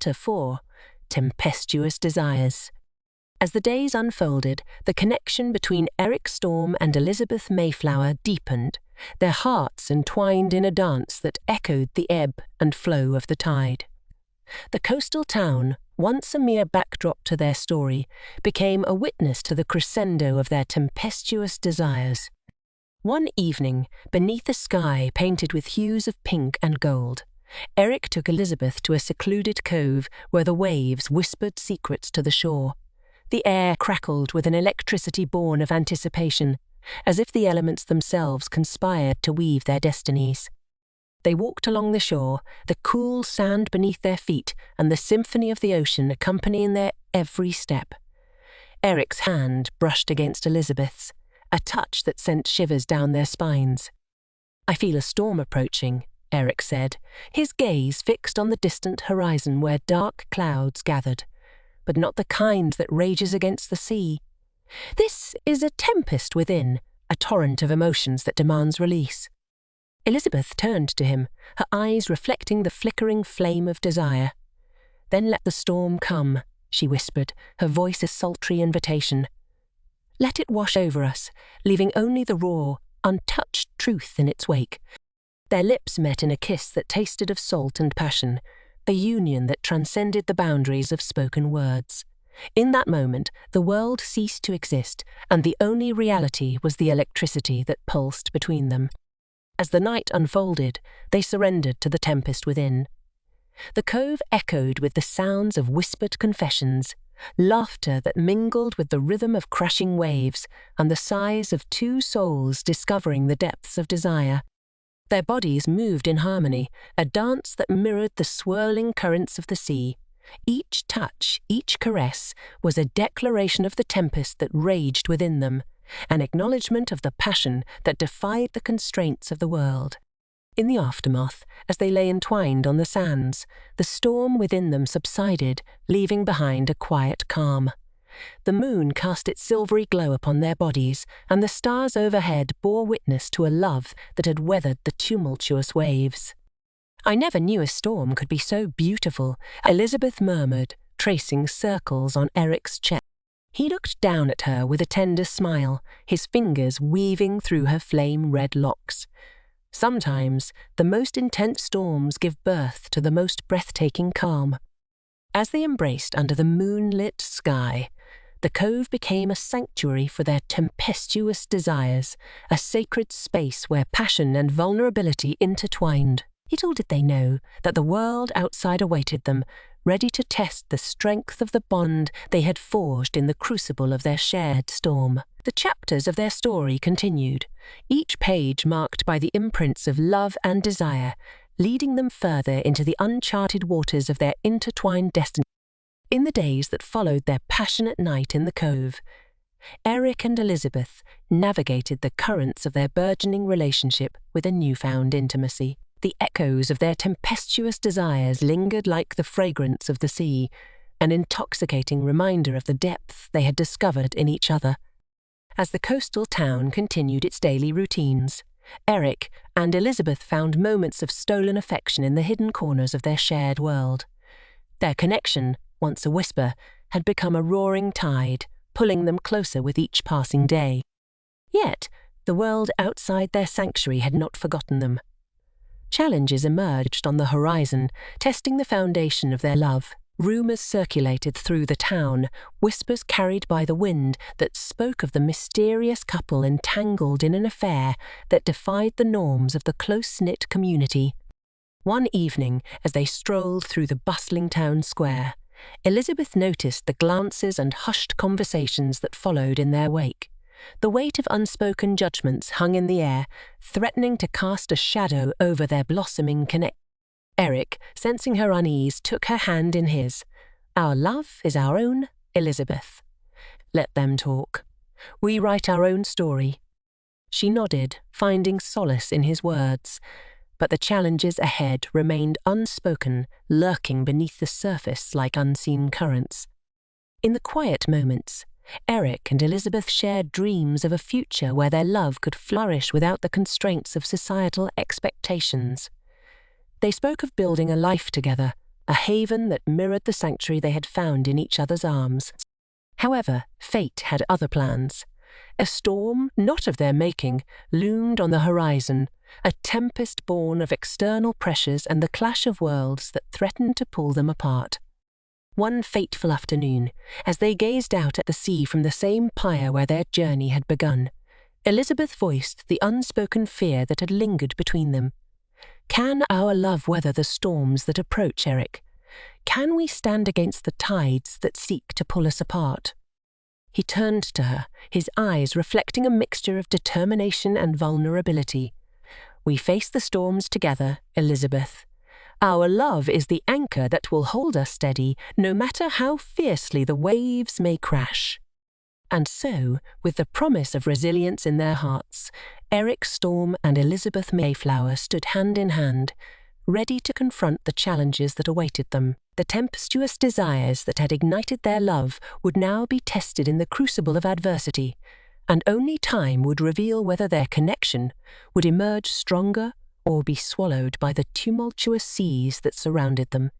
Chapter 4, Tempestuous Desires. As the days unfolded, the connection between Eric Storm and Elizabeth Mayflower deepened, their hearts entwined in a dance that echoed the ebb and flow of the tide. The coastal town, once a mere backdrop to their story, became a witness to the crescendo of their tempestuous desires. One evening, beneath a sky painted with hues of pink and gold, Eric took Elizabeth to a secluded cove where the waves whispered secrets to the shore. The air crackled with an electricity born of anticipation, as if the elements themselves conspired to weave their destinies. They walked along the shore, the cool sand beneath their feet and the symphony of the ocean accompanying their every step. Eric's hand brushed against Elizabeth's, a touch that sent shivers down their spines. "I feel a storm approaching," Eric said, his gaze fixed on the distant horizon where dark clouds gathered, but not the kind that rages against the sea. "This is a tempest within, a torrent of emotions that demands release." Elizabeth turned to him, her eyes reflecting the flickering flame of desire. "Then let the storm come," she whispered, her voice a sultry invitation. "Let it wash over us, leaving only the raw, untouched truth in its wake." Their lips met in a kiss that tasted of salt and passion, a union that transcended the boundaries of spoken words. In that moment, the world ceased to exist, and the only reality was the electricity that pulsed between them. As the night unfolded, they surrendered to the tempest within. The cove echoed with the sounds of whispered confessions, laughter that mingled with the rhythm of crashing waves, and the sighs of two souls discovering the depths of desire. Their bodies moved in harmony, a dance that mirrored the swirling currents of the sea. Each touch, each caress, was a declaration of the tempest that raged within them, an acknowledgement of the passion that defied the constraints of the world. In the aftermath, as they lay entwined on the sands, the storm within them subsided, leaving behind a quiet calm. The moon cast its silvery glow upon their bodies, and the stars overhead bore witness to a love that had weathered the tumultuous waves. "I never knew a storm could be so beautiful," Elizabeth murmured, tracing circles on Eric's chest. He looked down at her with a tender smile, his fingers weaving through her flame-red locks. "Sometimes, the most intense storms give birth to the most breathtaking calm." As they embraced under the moonlit sky, the cove became a sanctuary for their tempestuous desires, a sacred space where passion and vulnerability intertwined. Little did they know that the world outside awaited them, ready to test the strength of the bond they had forged in the crucible of their shared storm. The chapters of their story continued, each page marked by the imprints of love and desire, leading them further into the uncharted waters of their intertwined destiny. In the days that followed their passionate night in the cove, Eric and Elizabeth navigated the currents of their burgeoning relationship with a newfound intimacy. The echoes of their tempestuous desires lingered like the fragrance of the sea, an intoxicating reminder of the depth they had discovered in each other. As the coastal town continued its daily routines, Eric and Elizabeth found moments of stolen affection in the hidden corners of their shared world. Their connection, once a whisper, had become a roaring tide, pulling them closer with each passing day. Yet, the world outside their sanctuary had not forgotten them. Challenges emerged on the horizon, testing the foundation of their love. Rumors circulated through the town, whispers carried by the wind that spoke of the mysterious couple entangled in an affair that defied the norms of the close-knit community. One evening, as they strolled through the bustling town square, Elizabeth noticed the glances and hushed conversations that followed in their wake. The weight of unspoken judgments hung in the air, threatening to cast a shadow over their blossoming connection. Eric, sensing her unease, took her hand in his. "Our love is our own, Elizabeth. Let them talk. We write our own story." She nodded, finding solace in his words, but the challenges ahead remained unspoken, lurking beneath the surface like unseen currents. In the quiet moments, Eric and Elizabeth shared dreams of a future where their love could flourish without the constraints of societal expectations. They spoke of building a life together, a haven that mirrored the sanctuary they had found in each other's arms. However, fate had other plans. A storm, not of their making, loomed on the horizon, a tempest born of external pressures and the clash of worlds that threatened to pull them apart. One fateful afternoon, as they gazed out at the sea from the same pyre where their journey had begun, Elizabeth voiced the unspoken fear that had lingered between them. Can our love weather the storms that approach, Eric? Can we stand against the tides that seek to pull us apart? He turned to her, his eyes reflecting a mixture of determination and vulnerability. We face the storms together, Elizabeth. Our love is the anchor that will hold us steady, no matter how fiercely the waves may crash. And so, with the promise of resilience in their hearts, Eric Storm and Elizabeth Mayflower stood hand in hand, ready to confront the challenges that awaited them. The tempestuous desires that had ignited their love would now be tested in the crucible of adversity, and only time would reveal whether their connection would emerge stronger or be swallowed by the tumultuous seas that surrounded them.